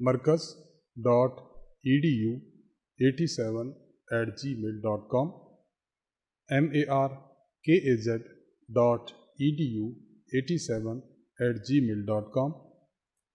markaz.edu87@gmail.com markaz.edu87@gmail.com।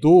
2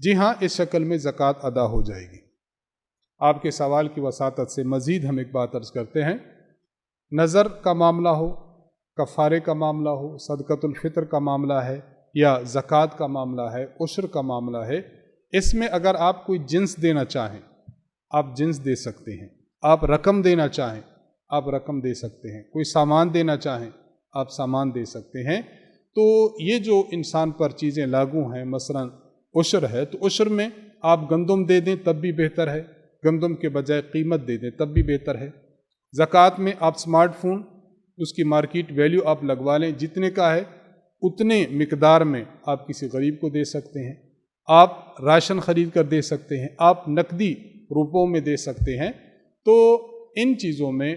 جی ہاں، اس شکل میں زکوٰۃ ادا ہو جائے گی۔ آپ کے سوال کی وساطت سے مزید ہم ایک بات عرض کرتے ہیں، نظر کا معاملہ ہو، کفارے کا معاملہ ہو، صدقۃ الفطر کا معاملہ ہے یا زکوٰۃ کا معاملہ ہے، عشر کا معاملہ ہے، اس میں اگر آپ کوئی جنس دینا چاہیں آپ جنس دے سکتے ہیں، آپ رقم دینا چاہیں آپ رقم دے سکتے ہیں، کوئی سامان دینا چاہیں آپ سامان دے سکتے ہیں۔ تو یہ جو انسان پر چیزیں لاگو ہیں، مثلا عشر ہے تو عشر میں آپ گندم دے دیں تب بھی بہتر ہے، گندم کے بجائے قیمت دے دیں تب بھی بہتر ہے۔ زکوٰۃ میں آپ سمارٹ فون، اس کی مارکیٹ ویلیو آپ لگوا لیں، جتنے کا ہے اتنے مقدار میں آپ کسی غریب کو دے سکتے ہیں، آپ راشن خرید کر دے سکتے ہیں، آپ نقدی روپوں میں دے سکتے ہیں۔ تو ان چیزوں میں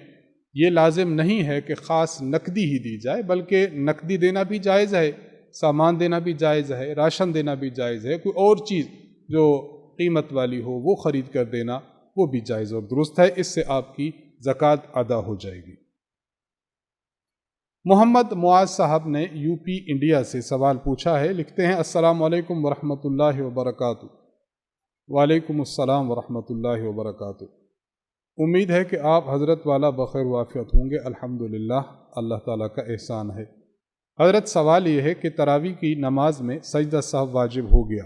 یہ لازم نہیں ہے کہ خاص نقدی ہی دی جائے، بلکہ نقدی دینا بھی جائز ہے، سامان دینا بھی جائز ہے، راشن دینا بھی جائز ہے، کوئی اور چیز جو قیمت والی ہو وہ خرید کر دینا وہ بھی جائز اور درست ہے، اس سے آپ کی زکوٰۃ ادا ہو جائے گی۔ محمد معاذ صاحب نے یو پی انڈیا سے سوال پوچھا ہے، لکھتے ہیں السلام علیکم ورحمۃ اللہ وبرکاتہ۔ وعلیکم السلام ورحمۃ اللہ وبرکاتہ۔ امید ہے کہ آپ حضرت والا بخیر وعافیت ہوں گے۔ الحمدللہ، اللہ تعالیٰ کا احسان ہے۔ حضرت سوال یہ ہے کہ تراویح کی نماز میں سجدہ سہو واجب ہو گیا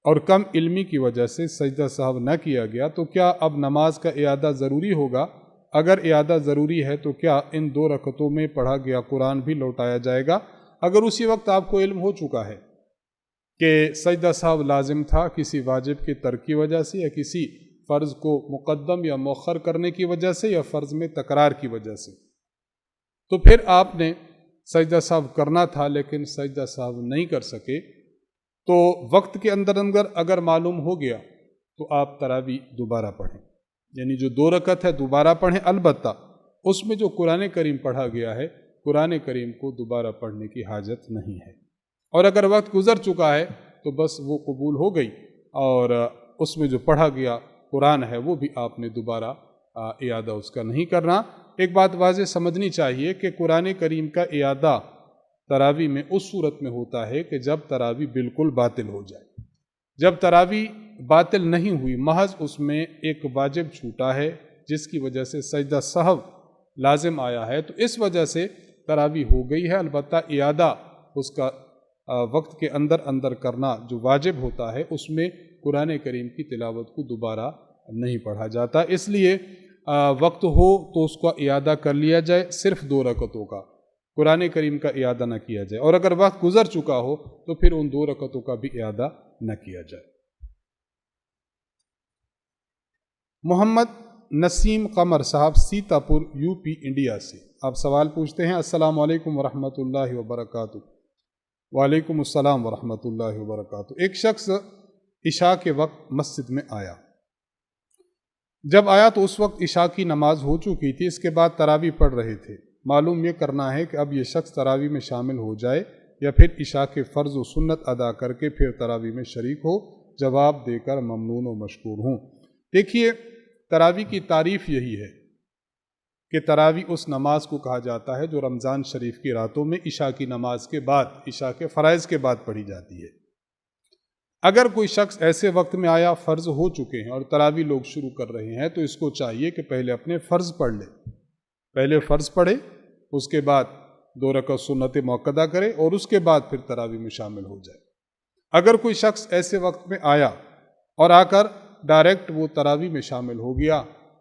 اور کم علمی کی وجہ سے سجدہ سہو نہ کیا گیا، تو کیا اب نماز کا اعادہ ضروری ہوگا؟ اگر اعادہ ضروری ہے تو کیا ان 2 رکعتوں میں پڑھا گیا قرآن بھی لوٹایا جائے گا؟ اگر اسی وقت آپ کو علم ہو چکا ہے کہ سجدہ سہو لازم تھا کسی واجب کے ترک کی وجہ سے یا کسی فرض کو مقدم یا مؤخر کرنے کی وجہ سے یا فرض میں تکرار کی وجہ سے، تو پھر آپ نے سجدہ سہو کرنا تھا لیکن سجدہ سہو نہیں کر سکے، تو وقت کے اندر اگر معلوم ہو گیا تو آپ تراویح دوبارہ پڑھیں، یعنی جو 2 رکعت ہے دوبارہ پڑھیں، البتہ اس میں جو قرآن کریم پڑھا گیا ہے قرآن کریم کو دوبارہ پڑھنے کی حاجت نہیں ہے، اور اگر وقت گزر چکا ہے تو بس وہ قبول ہو گئی، اور اس میں جو پڑھا گیا قرآن ہے وہ بھی آپ نے دوبارہ اعادہ اس کا نہیں کرنا۔ ایک بات واضح سمجھنی چاہیے کہ قرآن کریم کا اعادہ تراویح میں اس صورت میں ہوتا ہے کہ جب تراویح بالکل باطل ہو جائے۔ جب تراویح باطل نہیں ہوئی، محض اس میں ایک واجب چھوٹا ہے جس کی وجہ سے سجدہ سہو لازم آیا ہے، تو اس وجہ سے تراویح ہو گئی ہے، البتہ اعادہ اس کا وقت کے اندر کرنا جو واجب ہوتا ہے اس میں قرآن کریم کی تلاوت کو دوبارہ نہیں پڑھا جاتا، اس لیے وقت ہو تو اس کا اعادہ کر لیا جائے، صرف 2 رکعتوں کا، قرآن کریم کا اعادہ نہ کیا جائے، اور اگر وقت گزر چکا ہو تو پھر ان 2 رکعتوں کا بھی اعادہ نہ کیا جائے۔ محمد نسیم قمر صاحب سیتا پور یو پی انڈیا سے آپ سوال پوچھتے ہیں السلام علیکم ورحمۃ اللہ وبرکاتہ۔ وعلیکم السلام ورحمۃ اللہ وبرکاتہ۔ ایک شخص عشاء کے وقت مسجد میں آیا، جب آیا تو اس وقت عشاء کی نماز ہو چکی تھی، اس کے بعد تراویح پڑھ رہے تھے۔ معلوم یہ کرنا ہے کہ اب یہ شخص تراویح میں شامل ہو جائے یا پھر عشاء کے فرض و سنت ادا کر کے پھر تراویح میں شریک ہو، جواب دے کر ممنون و مشکور ہوں۔ دیکھیے، تراویح کی تعریف یہی ہے کہ تراویح اس نماز کو کہا جاتا ہے جو رمضان شریف کی راتوں میں عشاء کی نماز کے بعد، عشاء کے فرائض کے بعد پڑھی جاتی ہے۔ اگر کوئی شخص ایسے وقت میں آیا، فرض ہو چکے ہیں اور تراویح لوگ شروع کر رہے ہیں، تو اس کو چاہیے کہ پہلے اپنے فرض پڑھ لے، پہلے فرض پڑھے، اس کے بعد 2 رکعت سنت موقدہ کرے اور اس کے بعد پھر تراویح میں شامل ہو جائے۔ اگر کوئی شخص ایسے وقت میں آیا اور آ کر ڈائریکٹ وہ تراویح میں شامل ہو گیا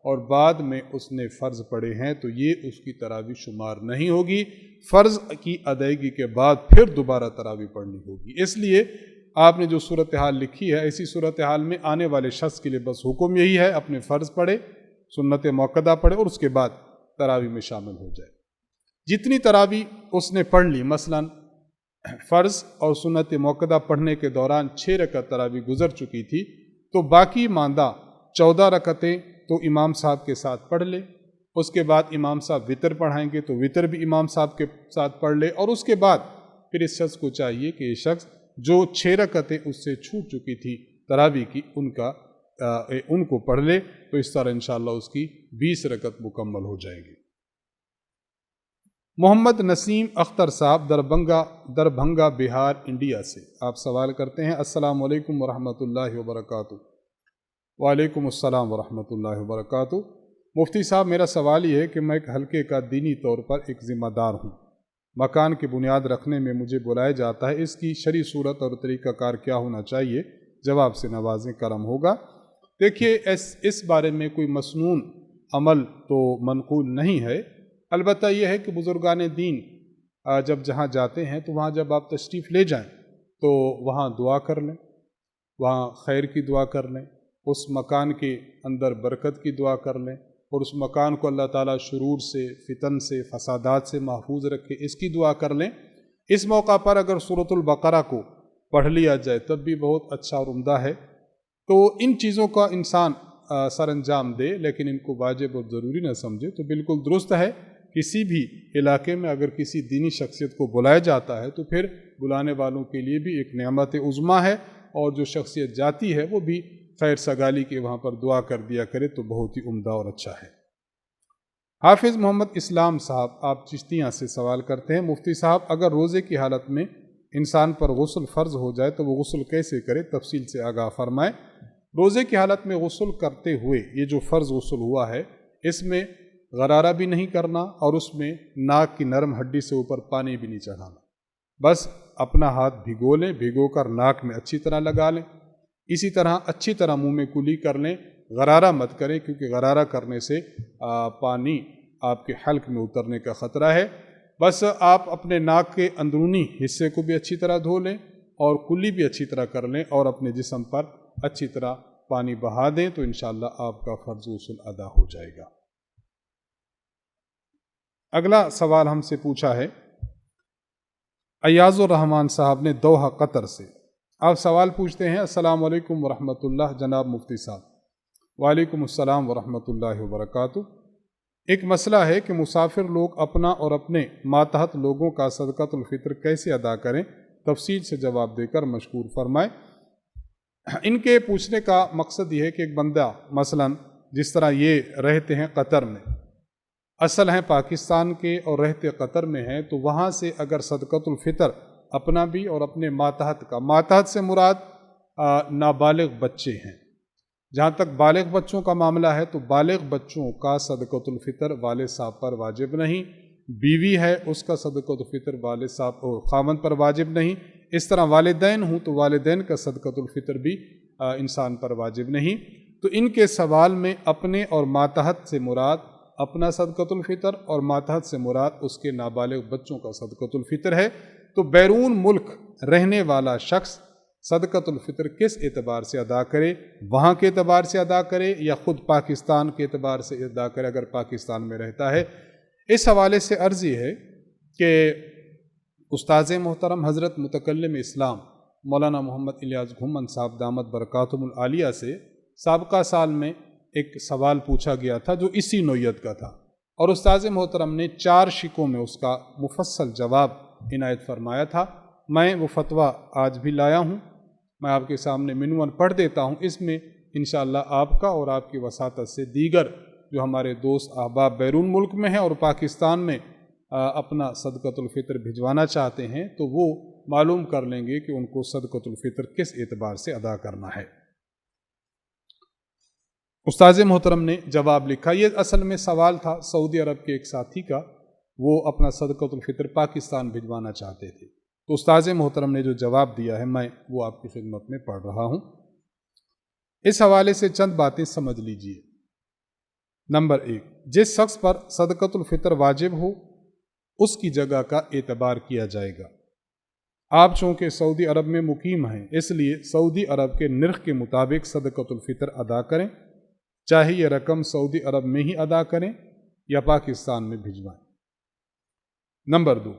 اور بعد میں اس نے فرض پڑھے ہیں، تو یہ اس کی تراویح شمار نہیں ہوگی، فرض کی ادائیگی کے بعد پھر دوبارہ تراویح پڑھنی ہوگی۔ اس لیے آپ نے جو صورتحال لکھی ہے، ایسی صورتحال میں آنے والے شخص کے لیے بس حکم یہی ہے، اپنے فرض پڑھے، سنت موقدہ پڑھے اور اس کے بعد تراویح میں شامل ہو جائے۔ جتنی تراویح اس نے پڑھ لی، مثلا فرض اور سنت موقدہ پڑھنے کے دوران 6 رکعت تراویح گزر چکی تھی، تو باقی ماندہ 14 رکعتیں تو امام صاحب کے ساتھ پڑھ لے، اس کے بعد امام صاحب وتر پڑھائیں گے تو وتر بھی امام صاحب کے ساتھ پڑھ لے، اور اس کے بعد پھر اس شخص کو چاہیے کہ یہ شخص جو 6 رکعتیں اس سے چھوٹ چکی تھی تراویح کی ان کو پڑھ لے، تو اس طرح انشاءاللہ اس کی 20 رکعت مکمل ہو جائے گی۔ محمد نسیم اختر صاحب دربھنگا بہار انڈیا سے آپ سوال کرتے ہیں، السلام علیکم ورحمۃ اللہ وبرکاتہ۔ وعلیکم السلام ورحمۃ اللہ وبرکاتہ۔ مفتی صاحب، میرا سوال یہ ہے کہ میں ایک حلقے کا دینی طور پر ایک ذمہ دار ہوں۔ مکان کی بنیاد رکھنے میں مجھے بلایا جاتا ہے، اس کی شرعی صورت اور طریقہ کار کیا ہونا چاہیے؟ جواب سے نوازیں، کرم ہوگا۔ دیکھیے، اس بارے میں کوئی مسنون عمل تو منقول نہیں ہے، البتہ یہ ہے کہ بزرگان دین جب جہاں جاتے ہیں تو وہاں جب آپ تشریف لے جائیں تو وہاں دعا کر لیں، وہاں خیر کی دعا کر لیں، اس مکان کے اندر برکت کی دعا کر لیں، اور اس مکان کو اللہ تعالیٰ شرور سے، فتن سے، فسادات سے محفوظ رکھے، اس کی دعا کر لیں۔ اس موقع پر اگر سورۃ البقرہ کو پڑھ لیا جائے تب بھی بہت اچھا اور عمدہ ہے۔ تو ان چیزوں کا انسان سر انجام دے، لیکن ان کو واجب اور ضروری نہ سمجھے تو بالکل درست ہے۔ کسی بھی علاقے میں اگر کسی دینی شخصیت کو بلایا جاتا ہے تو پھر بلانے والوں کے لیے بھی ایک نعمت عظمیٰ ہے، اور جو شخصیت جاتی ہے وہ بھی خیر سگالی کے وہاں پر دعا کر دیا کرے تو بہت ہی عمدہ اور اچھا ہے۔ حافظ محمد اسلام صاحب آپ چشتیاں سے سوال کرتے ہیں، مفتی صاحب اگر روزے کی حالت میں انسان پر غسل فرض ہو جائے تو وہ غسل کیسے کرے؟ تفصیل سے آگاہ فرمائیں۔ روزے کی حالت میں غسل کرتے ہوئے یہ جو فرض غسل ہوا ہے، اس میں غرارہ بھی نہیں کرنا اور اس میں ناک کی نرم ہڈی سے اوپر پانی بھی نہیں چڑھانا، بس اپنا ہاتھ بھگو لیں، بھگو کر ناک میں اچھی طرح لگا لیں، اسی طرح اچھی طرح منہ میں کلی کر لیں، غرارہ مت کریں کیونکہ غرارہ کرنے سے پانی آپ کے حلق میں اترنے کا خطرہ ہے۔ بس آپ اپنے ناک کے اندرونی حصے کو بھی اچھی طرح دھو لیں اور کلی بھی اچھی طرح کر لیں اور اپنے جسم پر اچھی طرح پانی بہا دیں تو انشاءاللہ آپ کا فرض غسل ادا ہو جائے گا۔ اگلا سوال ہم سے پوچھا ہے ایاز الرحمن صاحب نے دوحہ قطر سے۔ آپ سوال پوچھتے ہیں، السلام علیکم ورحمۃ اللہ جناب مفتی صاحب۔ وعلیکم السلام ورحمۃ اللہ وبرکاتہ۔ ایک مسئلہ ہے کہ مسافر لوگ اپنا اور اپنے ماتحت لوگوں کا صدقۃ الفطر کیسے ادا کریں؟ تفصیل سے جواب دے کر مشکور فرمائیں۔ ان کے پوچھنے کا مقصد یہ ہے کہ ایک بندہ مثلا جس طرح یہ رہتے ہیں قطر میں، اصل ہیں پاکستان کے اور رہتے قطر میں ہیں، تو وہاں سے اگر صدقۃ الفطر اپنا بھی اور اپنے ماتحت کا، ماتحت سے مراد نابالغ بچے ہیں، جہاں تک بالغ بچوں کا معاملہ ہے تو بالغ بچوں کا صدقۃ الفطر والد صاحب پر واجب نہیں، بیوی ہے اس کا صدقۃ الفطر والد صاحب اور خاوند پر واجب نہیں، اس طرح والدین ہوں تو والدین کا صدقۃ الفطر بھی انسان پر واجب نہیں۔ تو ان کے سوال میں اپنے اور ماتحت سے مراد اپنا صدقۃ الفطر اور ماتحت سے مراد اس کے نابالغ بچوں کا صدقۃ الفطر ہے۔ تو بیرون ملک رہنے والا شخص صدقۃ الفطر کس اعتبار سے ادا کرے؟ وہاں کے اعتبار سے ادا کرے یا خود پاکستان کے اعتبار سے ادا کرے اگر پاکستان میں رہتا ہے؟ اس حوالے سے عرض یہ ہے کہ استاذ محترم حضرت متکلم اسلام مولانا محمد الیاس گھمن صاحب دامت برکاتہم العالیہ سے سابقہ سال میں ایک سوال پوچھا گیا تھا جو اسی نوعیت کا تھا، اور استاذ محترم نے 4 شقوں میں اس کا مفصل جواب عنایت فرمایا تھا۔ میں وہ فتویٰ آج بھی لایا ہوں، میں آپ کے سامنے منون پڑھ دیتا ہوں۔ اس میں انشاءاللہ آپ کا اور آپ کی وساطت سے دیگر جو ہمارے دوست احباب بیرون ملک میں ہیں اور پاکستان میں اپنا صدقۃ الفطر بھجوانا چاہتے ہیں تو وہ معلوم کر لیں گے کہ ان کو صدقۃ الفطر کس اعتبار سے ادا کرنا ہے۔ استاذ محترم نے جواب لکھا، یہ اصل میں سوال تھا سعودی عرب کے ایک ساتھی کا، وہ اپنا صدقۃ الفطر پاکستان بھجوانا چاہتے تھے، تو استاذ محترم نے جو جواب دیا ہے میں وہ آپ کی خدمت میں پڑھ رہا ہوں۔ اس حوالے سے چند باتیں سمجھ لیجئے۔ نمبر 1، جس شخص پر صدقۃ الفطر واجب ہو اس کی جگہ کا اعتبار کیا جائے گا۔ آپ چونکہ سعودی عرب میں مقیم ہیں اس لیے سعودی عرب کے نرخ کے مطابق صدقۃ الفطر ادا کریں، چاہے یہ رقم سعودی عرب میں ہی ادا کریں یا پاکستان میں بھجوائیں۔ نمبر 2،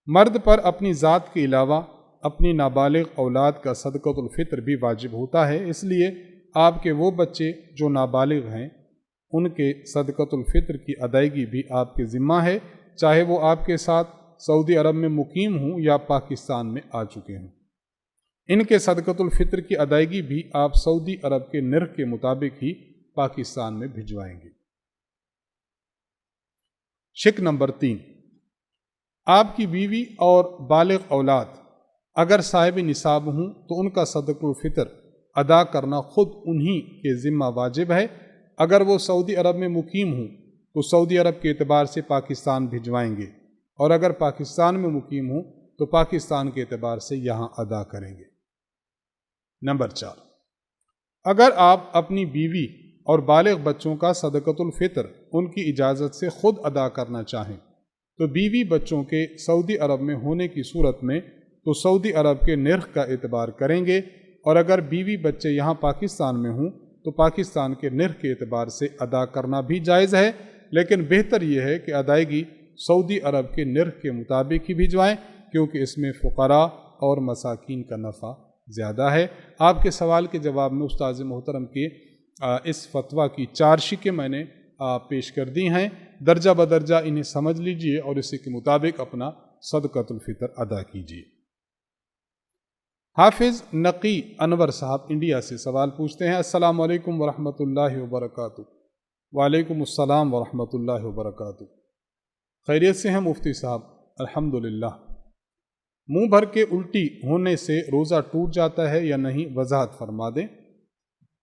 مرد پر اپنی ذات کے علاوہ اپنی نابالغ اولاد کا صدقۃ الفطر بھی واجب ہوتا ہے، اس لیے آپ کے وہ بچے جو نابالغ ہیں ان کے صدقۃ الفطر کی ادائیگی بھی آپ کے ذمہ ہے، چاہے وہ آپ کے ساتھ سعودی عرب میں مقیم ہوں یا پاکستان میں آ چکے ہوں۔ ان کے صدقۃ الفطر کی ادائیگی بھی آپ سعودی عرب کے نرخ کے مطابق ہی پاکستان میں بھجوائیں گے۔ شق نمبر 3، آپ کی بیوی اور بالغ اولاد اگر صاحب نصاب ہوں تو ان کا صدقۃ الفطر ادا کرنا خود انہی کے ذمہ واجب ہے۔ اگر وہ سعودی عرب میں مقیم ہوں تو سعودی عرب کے اعتبار سے پاکستان بھجوائیں گے، اور اگر پاکستان میں مقیم ہوں تو پاکستان کے اعتبار سے یہاں ادا کریں گے۔ نمبر 4، اگر آپ اپنی بیوی اور بالغ بچوں کا صدقۃ الفطر ان کی اجازت سے خود ادا کرنا چاہیں تو بیوی بچوں کے سعودی عرب میں ہونے کی صورت میں تو سعودی عرب کے نرخ کا اعتبار کریں گے، اور اگر بیوی بچے یہاں پاکستان میں ہوں تو پاکستان کے نرخ کے اعتبار سے ادا کرنا بھی جائز ہے، لیکن بہتر یہ ہے کہ ادائیگی سعودی عرب کے نرخ کے مطابق ہی بھجوائیں، کیونکہ اس میں فقراء اور مساکین کا نفع زیادہ ہے۔ آپ کے سوال کے جواب میں استاذ محترم کے اس فتویٰ کی 4 شقیں میں نے پیش کر دی ہیں، درجہ بدرجہ انہیں سمجھ لیجئے اور اسی کے مطابق اپنا صدقۃ الفطر ادا کیجیے۔ حافظ نقی انور صاحب انڈیا سے سوال پوچھتے ہیں، السلام علیکم ورحمۃ اللہ وبرکاتہ۔ وعلیکم السلام ورحمۃ اللہ وبرکاتہ۔ خیریت سے ہیں مفتی صاحب؟ الحمدللہ۔ منہ بھر کے الٹی ہونے سے روزہ ٹوٹ جاتا ہے یا نہیں، وضاحت فرما دیں۔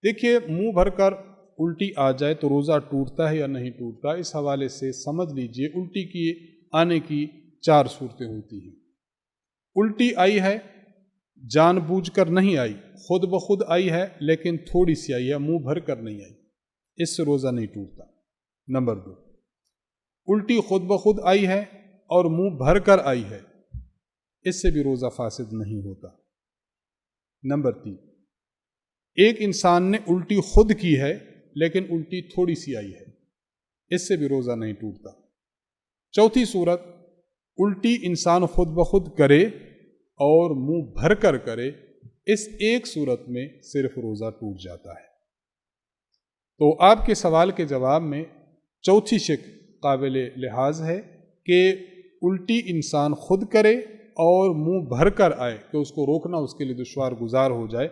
دیکھیے، منہ بھر کر الٹی آ جائے تو روزہ ٹوٹتا ہے یا نہیں ٹوٹتا، اس حوالے سے سمجھ لیجئے الٹی کی آنے کی 4 صورتیں ہوتی ہیں۔ الٹی آئی ہے، جان بوجھ کر نہیں آئی، خود بخود آئی ہے لیکن تھوڑی سی آئی ہے، منہ بھر کر نہیں آئی، اس سے روزہ نہیں ٹوٹتا۔ نمبر 2، الٹی خود بخود آئی ہے اور منہ بھر کر آئی ہے، اس سے بھی روزہ فاسد نہیں ہوتا۔ نمبر 3، ایک انسان نے الٹی خود کی ہے لیکن الٹی تھوڑی سی آئی ہے، اس سے بھی روزہ نہیں ٹوٹتا۔ چوتھی صورت، الٹی انسان خود بخود کرے اور منہ بھر کر کرے، اس ایک صورت میں صرف روزہ ٹوٹ جاتا ہے۔ تو آپ کے سوال کے جواب میں چوتھی شق قابل لحاظ ہے کہ الٹی انسان خود کرے اور منہ بھر کر آئے کہ اس کو روکنا اس کے لیے دشوار گزار ہو جائے،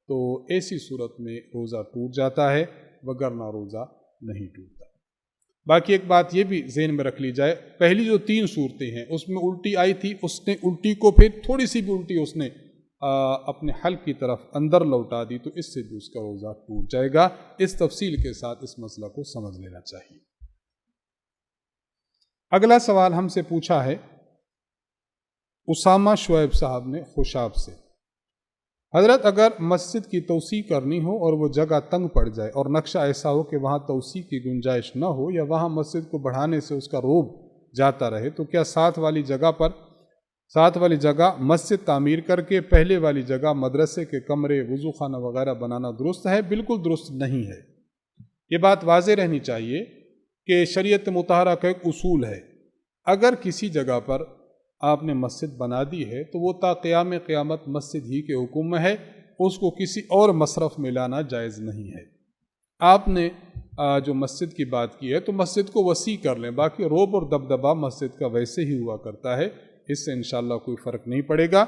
تو ایسی صورت میں روزہ ٹوٹ جاتا ہے، وگرنہ روزہ نہیں ٹوٹتا۔ باقی ایک بات یہ بھی ذہن میں رکھ لی جائے، پہلی جو 3 صورتیں ہیں اس میں الٹی آئی تھی، اس نے الٹی کو پھر تھوڑی سی بھی الٹی اس نے اپنے حلق کی طرف اندر لوٹا دی تو اس سے بھی اس کا روزہ ٹوٹ جائے گا۔ اس تفصیل کے ساتھ اس مسئلہ کو سمجھ لینا چاہیے۔ اگلا سوال ہم سے پوچھا ہے اسامہ شعیب صاحب نے خوشاب سے، حضرت اگر مسجد کی توسیع کرنی ہو اور وہ جگہ تنگ پڑ جائے اور نقشہ ایسا ہو کہ وہاں توسیع کی گنجائش نہ ہو یا وہاں مسجد کو بڑھانے سے اس کا روب جاتا رہے، تو کیا ساتھ والی جگہ مسجد تعمیر کر کے پہلے والی جگہ مدرسے کے کمرے، وضو خانہ وغیرہ بنانا درست ہے؟ بالکل درست نہیں ہے۔ یہ بات واضح رہنی چاہیے کہ شریعت مطہرہ کا ایک اصول ہے، اگر کسی جگہ پر آپ نے مسجد بنا دی ہے تو وہ تا قیام قیامت مسجد ہی کے حکم میں ہے، اس کو کسی اور مصرف میں لانا جائز نہیں ہے۔ آپ نے جو مسجد کی بات کی ہے تو مسجد کو وسیع کر لیں، باقی روب اور دبدبا مسجد کا ویسے ہی ہوا کرتا ہے، اس سے انشاءاللہ کوئی فرق نہیں پڑے گا۔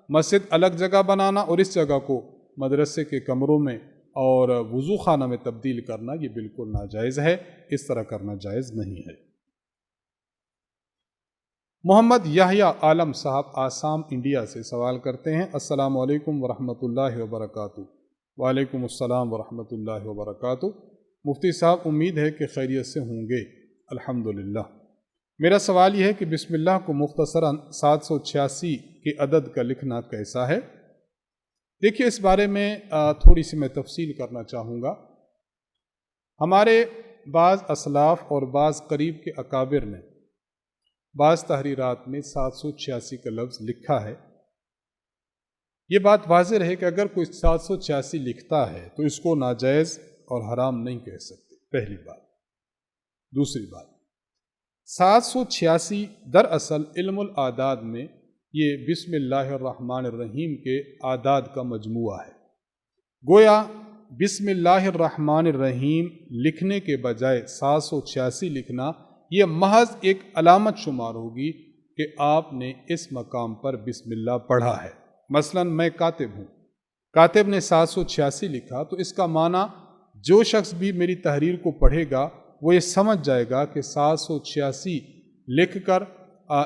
مسجد الگ جگہ بنانا اور اس جگہ کو مدرسے کے کمروں میں اور وضو خانہ میں تبدیل کرنا یہ بالکل ناجائز ہے، اس طرح کرنا جائز نہیں ہے۔ محمد یحییٰ عالم صاحب آسام انڈیا سے سوال کرتے ہیں، السلام علیکم ورحمۃ اللہ وبرکاتہ۔ وعلیکم السلام ورحمۃ اللہ وبرکاتہ۔ مفتی صاحب، امید ہے کہ خیریت سے ہوں گے؟ الحمدللہ۔ میرا سوال یہ ہے کہ بسم اللہ کو مختصراً 786 کے عدد کا لکھنا کیسا ہے؟ دیکھیے، اس بارے میں تھوڑی سی میں تفصیل کرنا چاہوں گا۔ ہمارے بعض اسلاف اور بعض قریب کے اکابر نے بعض تحریرات میں 786 کا لفظ لکھا ہے۔ یہ بات واضح رہے کہ اگر کوئی 786 لکھتا ہے تو اس کو ناجائز اور حرام نہیں کہہ سکتے، پہلی بات۔ دوسری بات، 786 دراصل علم الاعداد میں یہ بسم اللہ الرحمن الرحیم کے اعداد کا مجموعہ ہے۔ گویا بسم اللہ الرحمن الرحیم لکھنے کے بجائے 786 لکھنا یہ محض ایک علامت شمار ہوگی کہ آپ نے اس مقام پر بسم اللہ پڑھا ہے۔ مثلا میں کاتب ہوں، کاتب نے 786 لکھا تو اس کا معنی جو شخص بھی میری تحریر کو پڑھے گا وہ یہ سمجھ جائے گا کہ 786 لکھ کر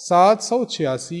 786